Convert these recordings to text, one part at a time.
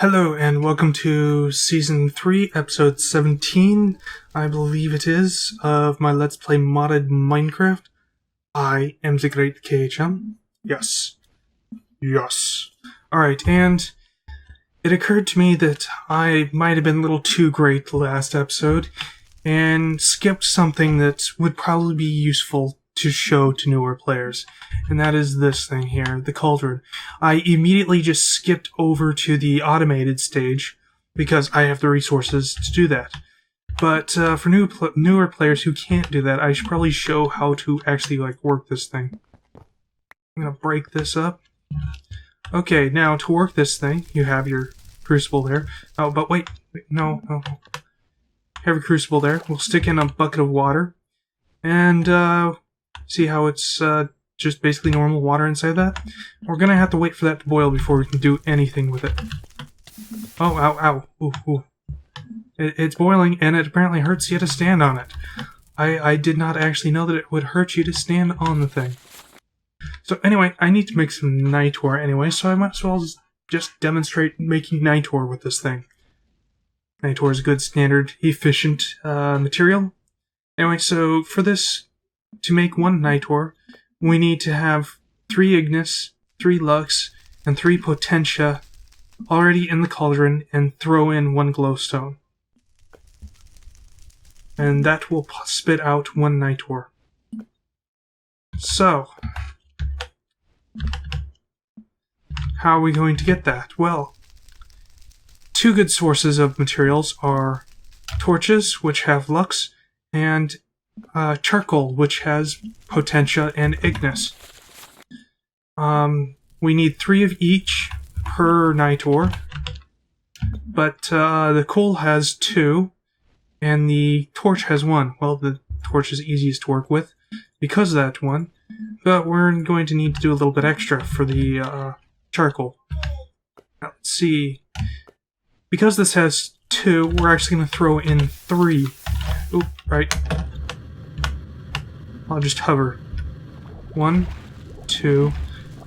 Hello and welcome to Season 3, Episode 17, I believe it is, of my Let's Play Modded Minecraft. I am the Great KHM. Yes. Alright, and it occurred to me that I might have been a little too great the last episode, and skipped something that would probably be useful to show to newer players, and that is this thing here, the cauldron. I immediately just skipped over to the automated stage because I have the resources to do that. But for newer players who can't do that, I should probably show how to actually work this thing. I'm gonna break this up. Okay, now to work this thing, you have your crucible there. Oh, but wait, no. Have your crucible there. We'll stick in a bucket of water, and see how it's just basically normal water inside that? We're gonna have to wait for that to boil before we can do anything with it. Oh, ow. Ooh. It's boiling, and it apparently hurts you to stand on it. I did not actually know that it would hurt you to stand on the thing. So anyway, I need to make some night ore anyway, so I might as well just demonstrate making night ore with this thing. Night ore is a good, standard, efficient material. Anyway, so for this, to make one night ore, we need to have 3 ignis, 3 lux, and 3 potentia already in the cauldron, and throw in 1 glowstone. And that will spit out 1 night ore. So, how are we going to get that? Well, 2 good sources of materials are torches, which have lux, and charcoal, which has potentia and ignis. We need 3 of each per night ore, but the coal has 2, and the torch has 1. Well, the torch is easiest to work with because of that one, but we're going to need to do a little bit extra for the charcoal. Now, let's see. Because this has 2, we're actually going to throw in 3. Oop, right. I'll just hover. 1, 2,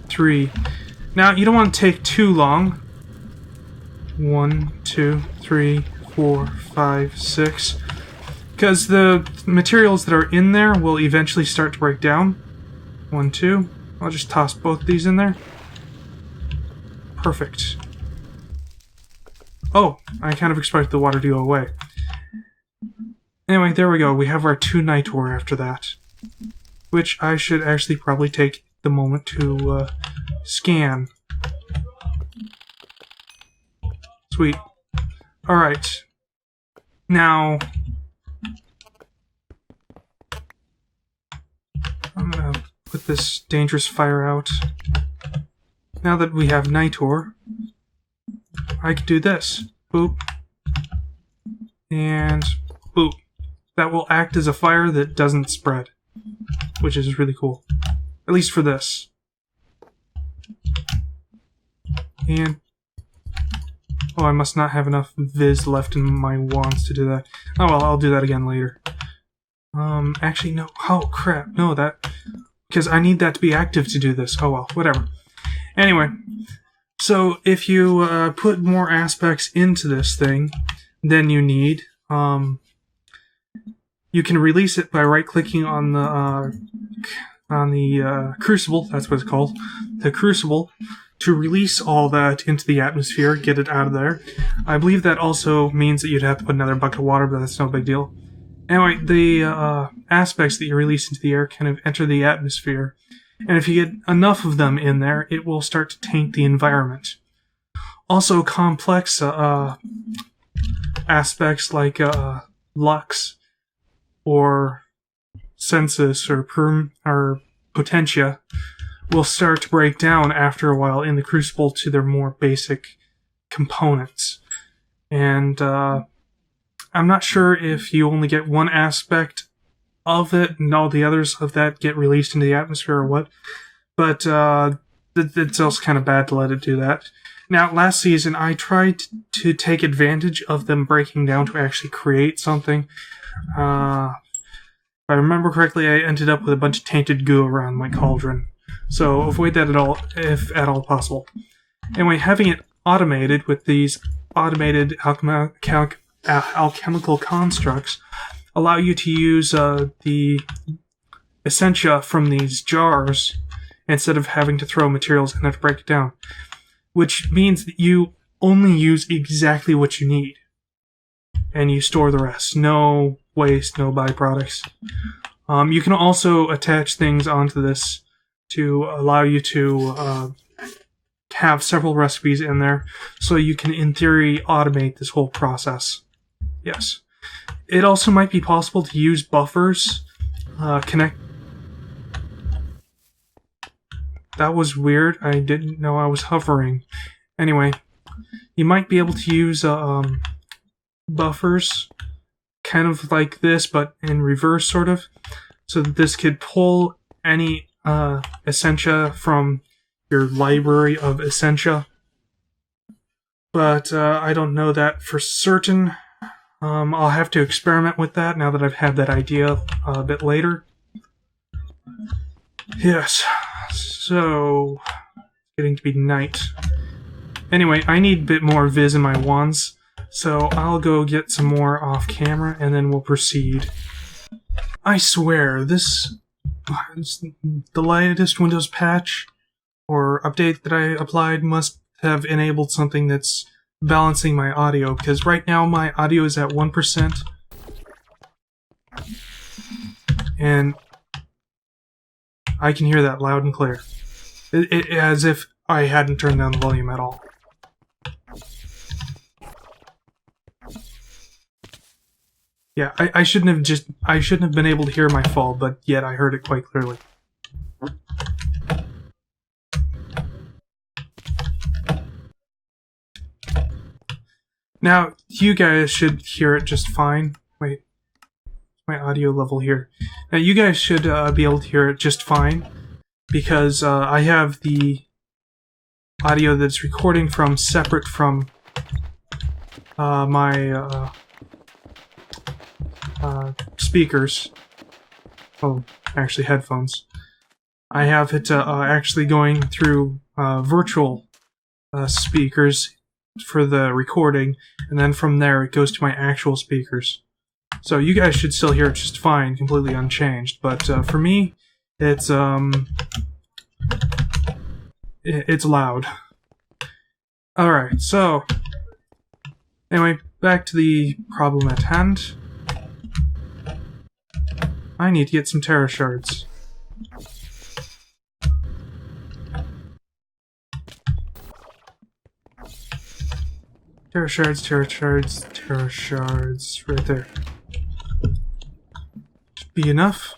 3. Now, you don't want to take too long. 1, 2, 3, 4, 5, 6. Because the materials that are in there will eventually start to break down. 1, 2. I'll just toss both of these in there. Perfect. Oh, I kind of expected the water to go away. Anyway, there we go. We have our 2 night ore after that, which I should actually probably take the moment to scan. Sweet. Alright. Now, I'm gonna put this dangerous fire out. Now that we have night ore, I could do this. Boop. And boop. That will act as a fire that doesn't spread, which is really cool. At least for this. And oh, I must not have enough viz left in my wands to do that. Oh well, I'll do that again later. Actually no. Oh crap, no, that, because I need that to be active to do this. Oh well, whatever. Anyway, so if you put more aspects into this thing than you need, you can release it by right-clicking on the crucible. That's what it's called, the crucible, to release all that into the atmosphere, get it out of there. I believe that also means that you'd have to put another bucket of water, but that's no big deal. Anyway, the aspects that you release into the air kind of enter the atmosphere, and if you get enough of them in there, it will start to taint the environment. Also, complex aspects like lux, or sensus, or potentia, will start to break down after a while in the crucible to their more basic components. And I'm not sure if you only get one aspect of it and all the others of that get released into the atmosphere or what, but it's also kind of bad to let it do that. Now, last season, I tried to take advantage of them breaking down to actually create something. If I remember correctly, I ended up with a bunch of tainted goo around my cauldron. So avoid that at all, if at all possible. Anyway, having it automated with these automated alchemical constructs, allow you to use the essentia from these jars instead of having to throw materials and have to break it down. Which means that you only use exactly what you need. And you store the rest. No waste, no byproducts. You can also attach things onto this to allow you to have several recipes in there, so you can, in theory, automate this whole process. Yes. It also might be possible to use buffers. That was weird. I didn't know I was hovering. Anyway, you might be able to use buffers, kind of like this, but in reverse, sort of, so that this could pull any essentia from your library of essentia. But I don't know that for certain. I'll have to experiment with that now that I've had that idea a bit later. Yes, so getting to be night. Anyway, I need a bit more viz in my wands, so I'll go get some more off camera and then we'll proceed. I swear, the latest Windows patch or update that I applied must have enabled something that's balancing my audio, because right now my audio is at 1%, and I can hear that loud and clear. It as if I hadn't turned down the volume at all. Yeah, I shouldn't have been able to hear my fall, but yet I heard it quite clearly. Now, you guys should hear it just fine. Wait, my audio level here. Now, you guys should be able to hear it just fine, because I have the audio that's recording from separate from my speakers. Oh, actually headphones. I have it actually going through virtual speakers for the recording, and then from there it goes to my actual speakers. So you guys should still hear it just fine, completely unchanged. But for me, it's loud. Alright, so anyway, back to the problem at hand. I need to get some Terra shards. Terra shards, Terra shards, Terra shards, right there. Should be enough.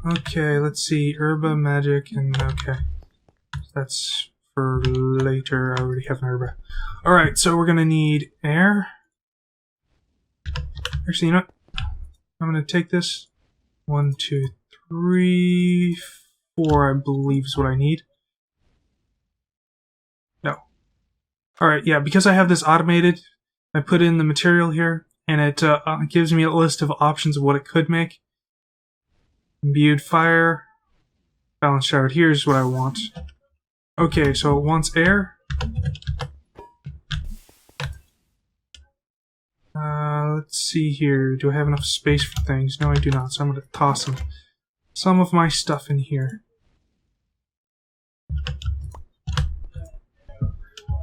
Okay, let's see, Herba, Magic, and okay. That's for later, I already have an Herba. Alright, so we're gonna need air. Actually, you know what? I'm gonna take this. 1, 2, 3, 4, I believe is what I need. No. Alright, yeah, because I have this automated, I put in the material here, and it gives me a list of options of what it could make. Imbued fire. Balance shard. Here's what I want. Okay, so it wants air. Let's see here. Do I have enough space for things? No, I do not, so I'm going to toss some of my stuff in here.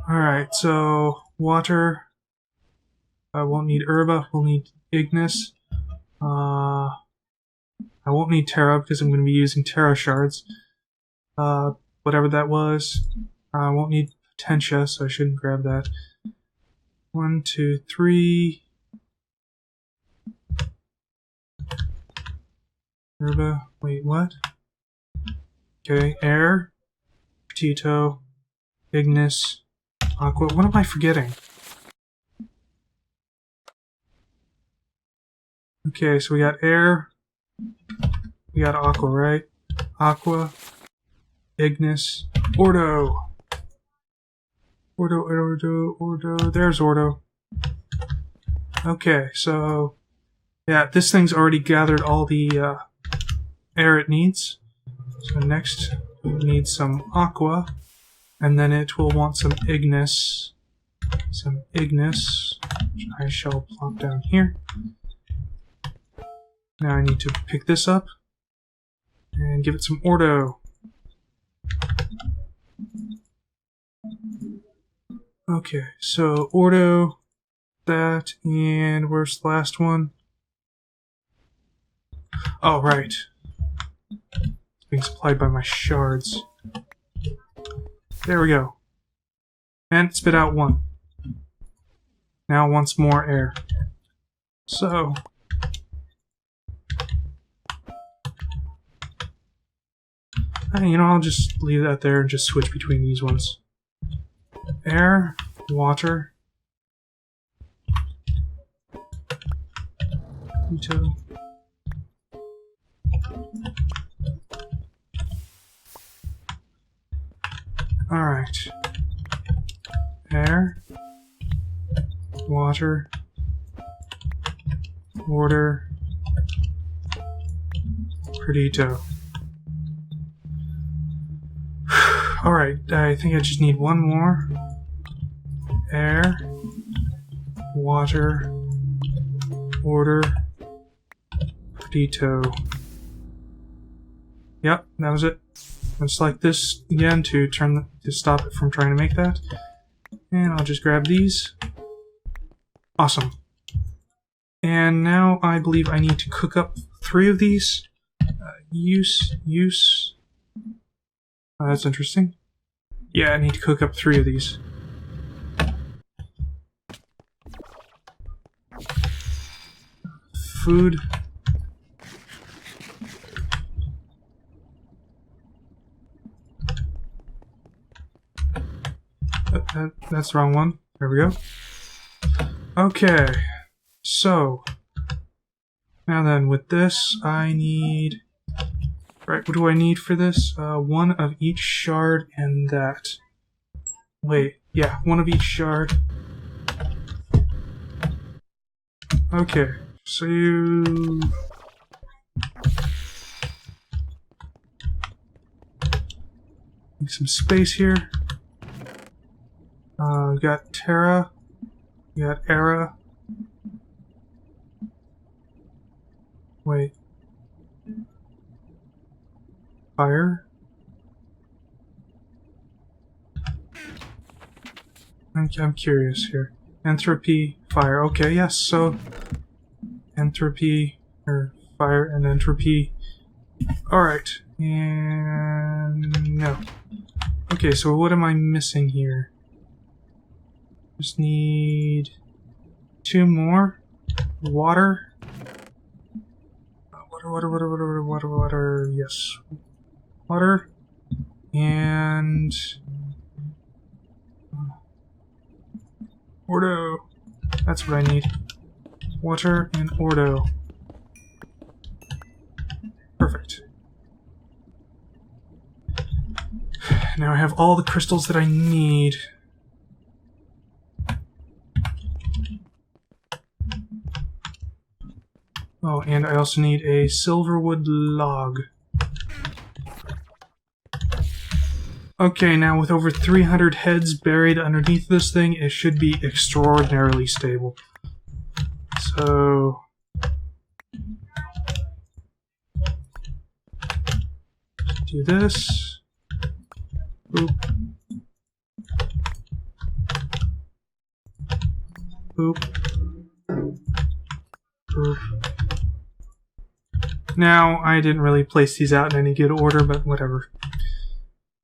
Alright, so water. I won't need Herba. We'll need Ignis. I won't need Terra because I'm going to be using Terra shards. Whatever that was. I won't need Potentia, so I shouldn't grab that. 1, 2, 3. Herba. Wait, what? Okay, air. Tito. Ignis. Aqua. What am I forgetting? Okay, so we got air. We got aqua, right? Aqua. Ignis. Ordo. Ordo. There's Ordo. Okay, so yeah, this thing's already gathered all the air it needs. So next, We need some aqua, and then it will want some ignis. Some ignis, which I shall plop down here. Now I need to pick this up and give it some ordo. Okay, so ordo, that, and where's the last one? Oh, right. It's being supplied by my shards. There we go. And spit out one. Now wants more air. So... you know, I'll just leave that there and just switch between these ones. Air, water, veto. Alright. Air, water, water, Perdito. Alright, I think I just need one more. Air, water, order, Perdito. Yep, that was it. Let's select this again to stop it from trying to make that. And I'll just grab these. Awesome. And now I believe I need to cook up 3 of these. Use. That's interesting. Yeah, I need to cook up 3 of these. Food. That's the wrong one. There we go. Okay. So. Now then, with this, I need... Right, what do I need for this? 1 of each shard and that. Wait, yeah, 1 of each shard. Okay, so you... Make some space here. We got Terra. We got Era. Wait. Fire? I'm curious here. Entropy, fire. Okay, yes, so... Entropy, or fire and entropy. Alright, and... no. Okay, so what am I missing here? Just need... 2 more. Water. Water, yes. Water. And... Ordo. That's what I need. Water and Ordo. Perfect. Now I have all the crystals that I need. Oh, and I also need a Silverwood log. Okay, now with over 300 heads buried underneath this thing, it should be extraordinarily stable. So... do this. Boop. Boop. Boop. Now, I didn't really place these out in any good order, but whatever.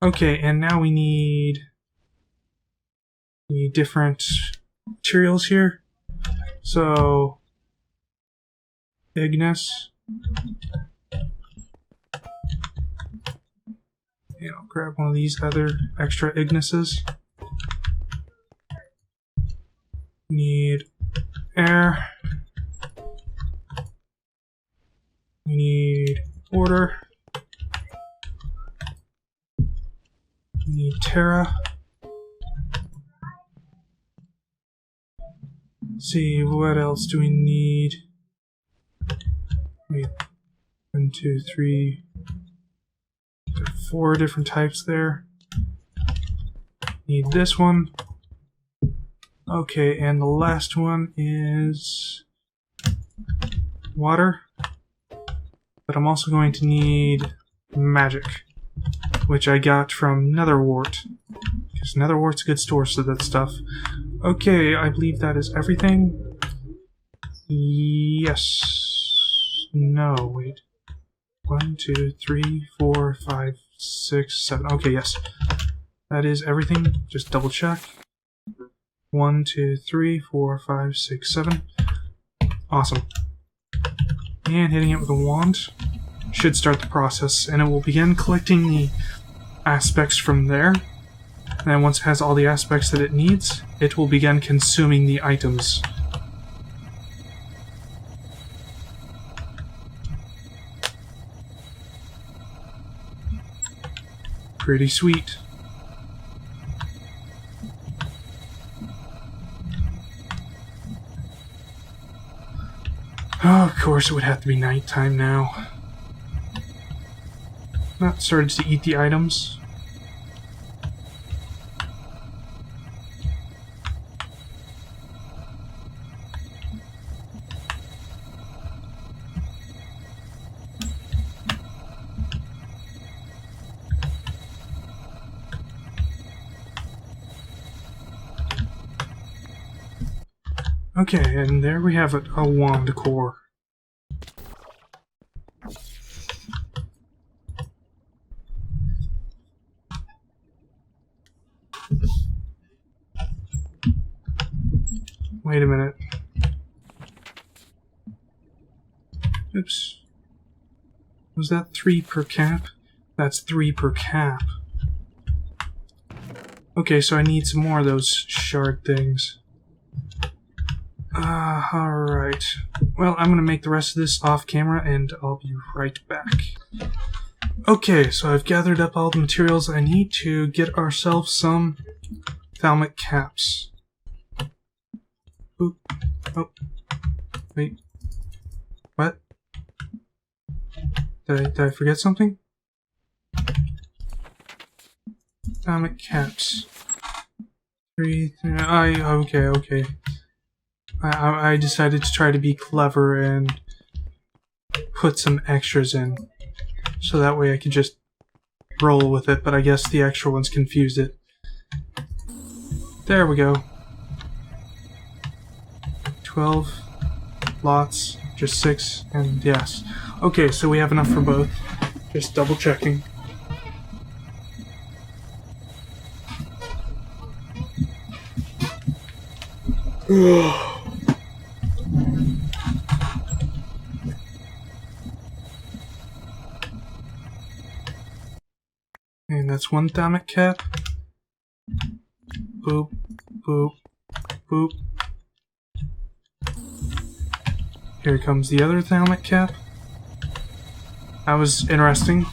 Okay, and now we need the different materials here. So, Ignis. And I'll grab one of these other extra Ignises. Need air. We need order. We need Terra. Let's see, what else do we need? Wait, 1, 2, 3, 4 different types there. Need this one. Okay, and the last one is water. But I'm also going to need magic, which I got from Netherwart. Because Netherwart's a good source of that stuff. Okay, I believe that is everything. Yes. No, wait. 1, 2, 3, 4, 5, 6, 7. Okay, yes. That is everything. Just double check. 1, 2, 3, 4, 5, 6, 7. Awesome. And hitting it with a wand should start the process, and it will begin collecting the aspects from there. And then once it has all the aspects that it needs, it will begin consuming the items. Pretty sweet. Oh, of course it would have to be nighttime now. Not started to eat the items. Okay, and there we have it, a wand core. Wait a minute. Oops. Was that 3 per cap? That's 3 per cap. Okay, so I need some more of those shard things. Alright. Well, I'm gonna make the rest of this off camera and I'll be right back. Okay, so I've gathered up all the materials I need to get ourselves some thalmic caps. Oop. Oh. Wait. What? Did I forget something? Thalmic caps. Okay. I decided to try to be clever and put some extras in. So that way I could just roll with it, but I guess the extra ones confused it. There we go. 12 lots, just 6, and yes. Okay, so we have enough for both. Just double checking. And that's 1 thalmic cap. Boop, boop, boop. Here comes the other thalmic cap. That was interesting.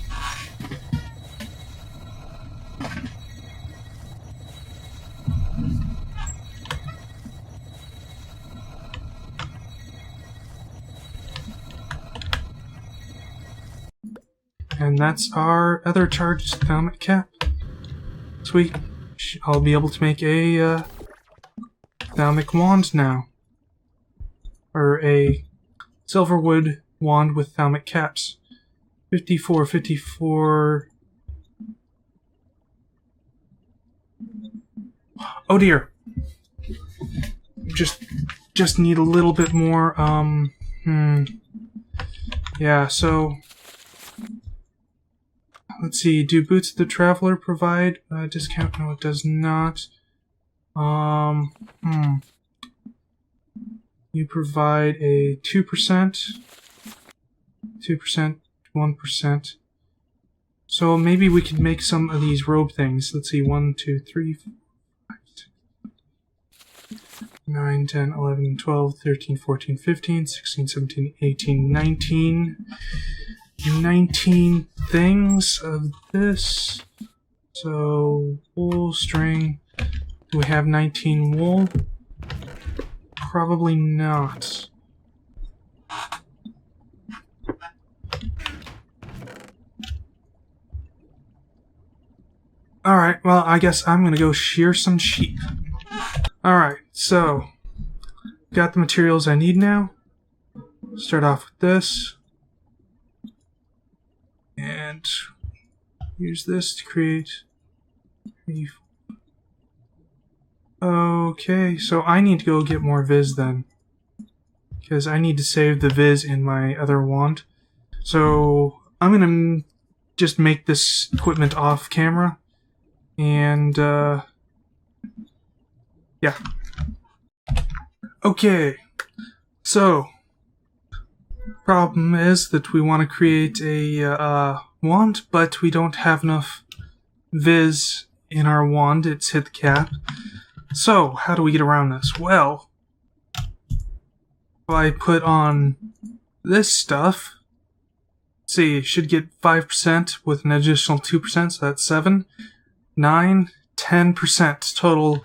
And that's our other charged thalmic cap. Sweet. I'll be able to make a thalmic wand now. Or a Silverwood wand with thalmic caps. 54, 54... Oh dear! Just need a little bit more, Yeah, so... Let's see, do Boots of the Traveler provide a discount? No, it does not. You provide a 2%, 1%. So maybe we could make some of these robe things. Let's see, 1, 2, 3, 4, 5, 6, 9, 10, 11, 12, 13, 14, 15, 16, 17, 18, 19. 19 things of this. So, wool, string. Do we have 19 wool? Probably not. Alright, well, I guess I'm gonna go shear some sheep. Alright, so, got the materials I need now. Start off with this. And use this to create... Okay, so I need to go get more Viz then. Because I need to save the Viz in my other wand. So, I'm gonna just make this equipment off camera. And, yeah. Okay, so, problem is that we want to create a wand, but we don't have enough Viz in our wand. It's hit the cap. So, how do we get around this? Well, if I put on this stuff, let's see, it should get 5% with an additional 2%, so that's 7, 9, 10% total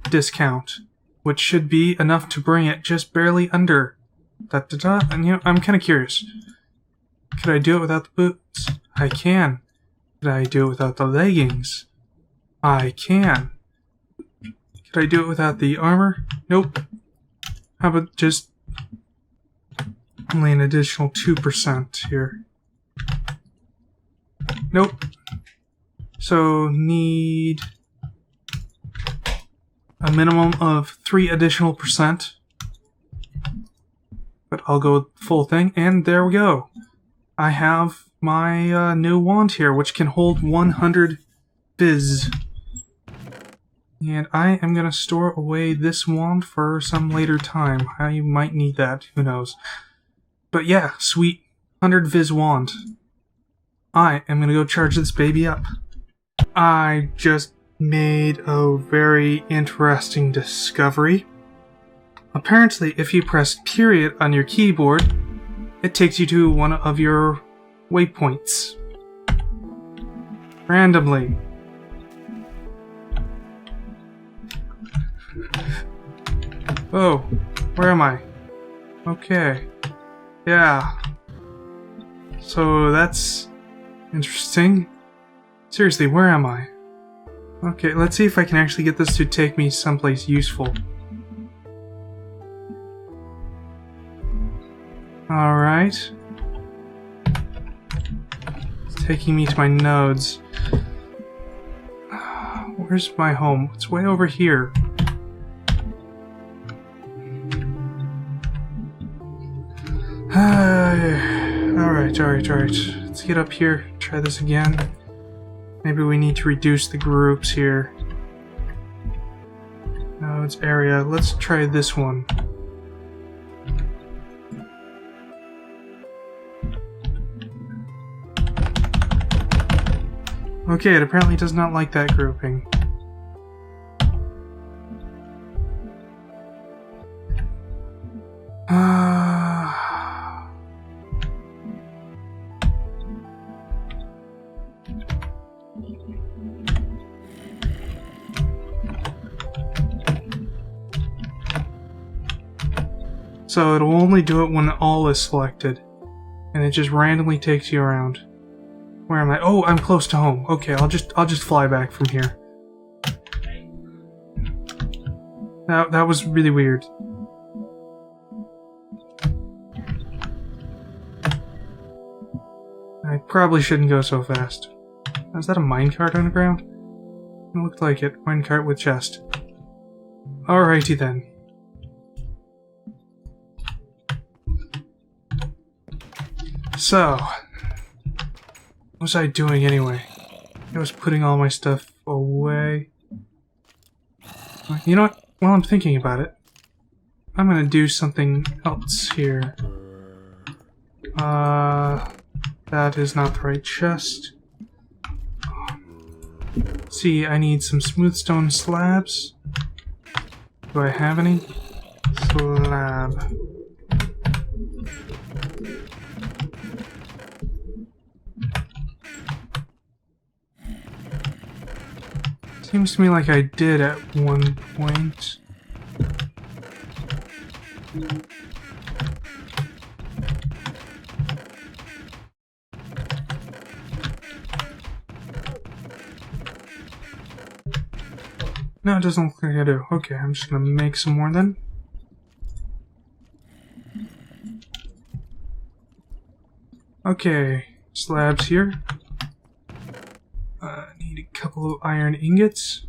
discount, which should be enough to bring it just barely under. And I'm kind of curious. Could I do it without the boots? I can. Could I do it without the leggings? I can. Could I do it without the armor? Nope. How about just only an additional 2% here? Nope. So need a minimum of 3 additional %. But I'll go with the full thing, and there we go. I have my new wand here, which can hold 100 Viz. And I am going to store away this wand for some later time. I might need that, who knows. But yeah, sweet 100 Viz wand. I am going to go charge this baby up. I just made a very interesting discovery. Apparently, if you press period on your keyboard, it takes you to one of your waypoints. Randomly. Oh, where am I? Okay. Yeah. So that's interesting. Seriously, where am I? Okay, let's see if I can actually get this to take me someplace useful. Alright. It's taking me to my nodes. Where's my home? It's way over here. Alright. Let's get up here, try this again. Maybe we need to reduce the groups here. Nodes area. Let's try this one. Okay, it apparently does not like that grouping. So it'll only do it when all is selected, and it just randomly takes you around. Where am I? Oh, I'm close to home. Okay, I'll just fly back from here. That was really weird. I probably shouldn't go so fast. Is that a minecart on the ground? It looked like it. Minecart with chest. Alrighty then. So, what was I doing anyway? I was putting all my stuff away. You know what? While I'm thinking about it, I'm gonna do something else here. That is not the right chest. See, I need some smooth stone slabs. Do I have any? Slab. Seems to me like I did at one point. No, it doesn't look like I do. Okay, I'm just gonna make some more then. Okay, slabs here. Need a couple of iron ingots.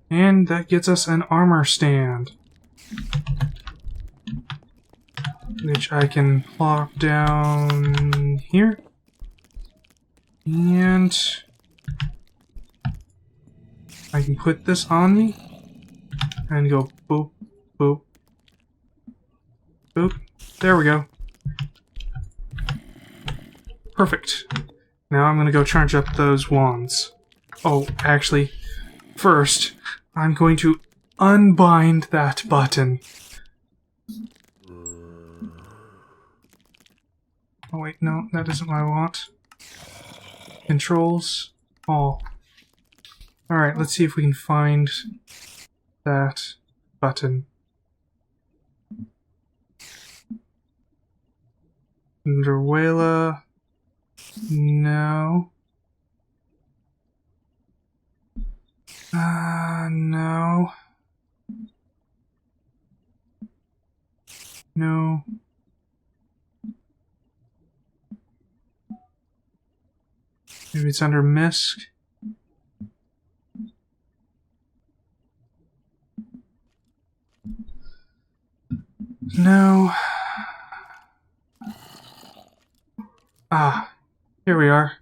And that gets us an armor stand, which I can plop down here. And I can put this on me and go boop, boop, boop. There we go. Perfect. Now I'm gonna go charge up those wands. Oh, actually, first, I'm going to unbind that button. Oh wait, no, that isn't what I want. Controls, all. Alright, let's see if we can find that button. Underwela. No. No. No. Maybe it's under Misk. No. Ah, here we are.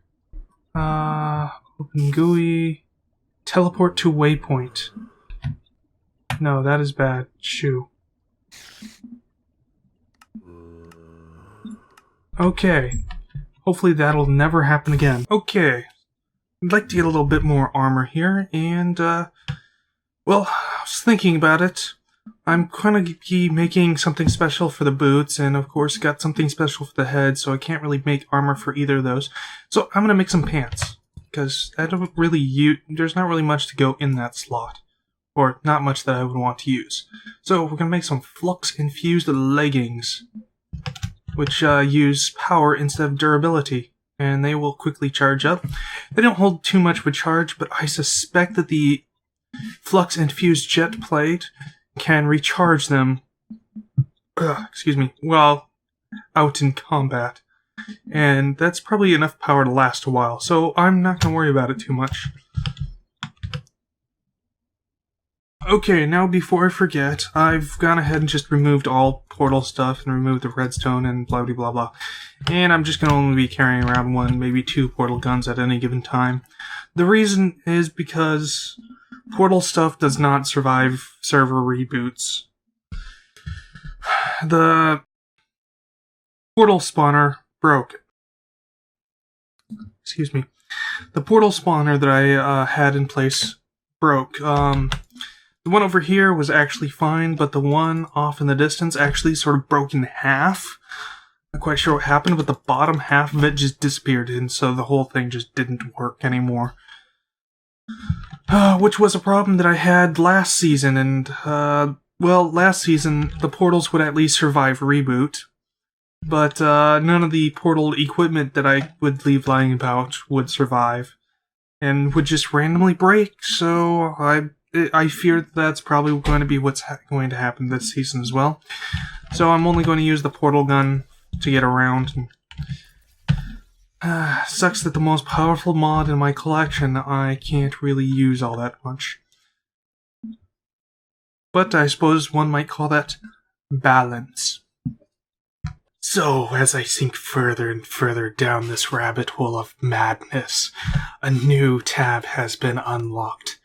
Open GUI. Teleport to waypoint. No, that is bad. Shoo. Okay. Hopefully that'll never happen again. Okay. I'd like to get a little bit more armor here, and, well, I was thinking about it. I'm gonna be making something special for the boots, and of course got something special for the head, so I can't really make armor for either of those. So I'm gonna make some pants, because I don't really there's not really much to go in that slot. Or not much that I would want to use. So we're gonna make some flux-infused leggings, which use power instead of durability, and they will quickly charge up. They don't hold too much of a charge, but I suspect that the flux-infused jet plate can recharge them, while out in combat. And that's probably enough power to last a while, so I'm not going to worry about it too much. Okay, now before I forget, I've gone ahead and just removed all portal stuff and removed the redstone and blah blah blah blah. And I'm just going to only be carrying around one, maybe two portal guns at any given time. The reason is because portal stuff does not survive server reboots. The portal spawner broke. Excuse me. The portal spawner that I had in place broke. The one over here was actually fine, but the one off in the distance actually sort of broke in half. Not quite sure what happened, but the bottom half of it just disappeared, and so the whole thing just didn't work anymore. Which was a problem that I had last season, and, well, last season the portals would at least survive reboot, but none of the portal equipment that I would leave lying about would survive, and would just randomly break, so I fear that's probably going to be what's going to happen this season as well. So I'm only going to use the portal gun to get around. Sucks that the most powerful mod in my collection I can't really use all that much. But I suppose one might call that balance. So, as I sink further and further down this rabbit hole of madness, a new tab has been unlocked.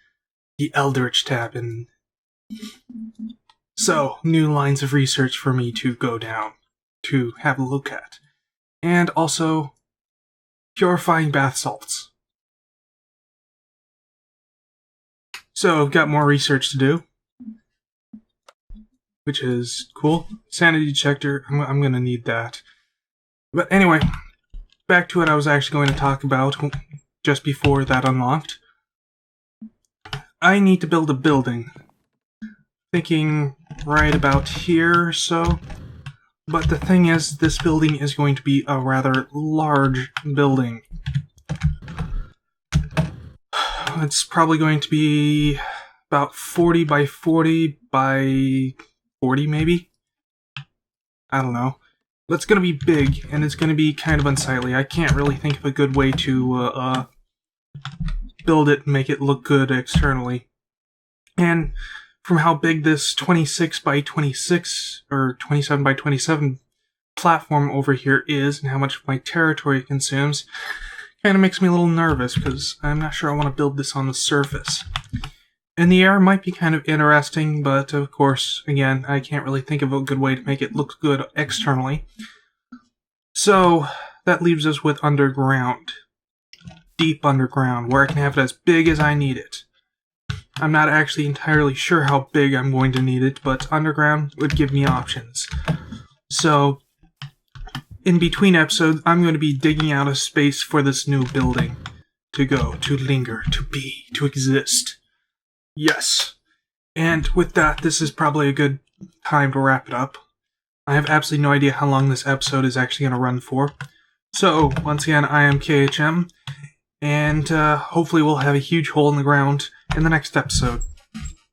The Eldritch tab, and so new lines of research for me to go down, to have a look at. And also, purifying bath salts. So I've got more research to do, which is cool. Sanity checker, I'm going to need that. But anyway, back to what I was actually going to talk about just before that unlocked. I need to build a building. Thinking right about here or so. But the thing is, this building is going to be a rather large building. it's probably going to be about 40 by 40 by 40 maybe? I don't know. But it's going to be big, and it's going to be kind of unsightly. I can't really think of a good way to build it and make it look good externally. And from how big this 26 by 26 or 27 by 27 platform over here is and how much of my territory it consumes, kind of makes me a little nervous because I'm not sure I want to build this on the surface. In the air might be kind of interesting, but of course, again, I can't really think of a good way to make it look good externally. So that leaves us with underground. Deep underground, where I can have it as big as I need it. I'm not actually entirely sure how big I'm going to need it, but underground would give me options. So, in between episodes, I'm going to be digging out a space for this new building to go, to linger, to be, to exist. Yes. And with that, this is probably a good time to wrap it up. I have absolutely no idea how long this episode is actually going to run for. So, once again, I am KHM, and hopefully we'll have a huge hole in the ground in the next episode.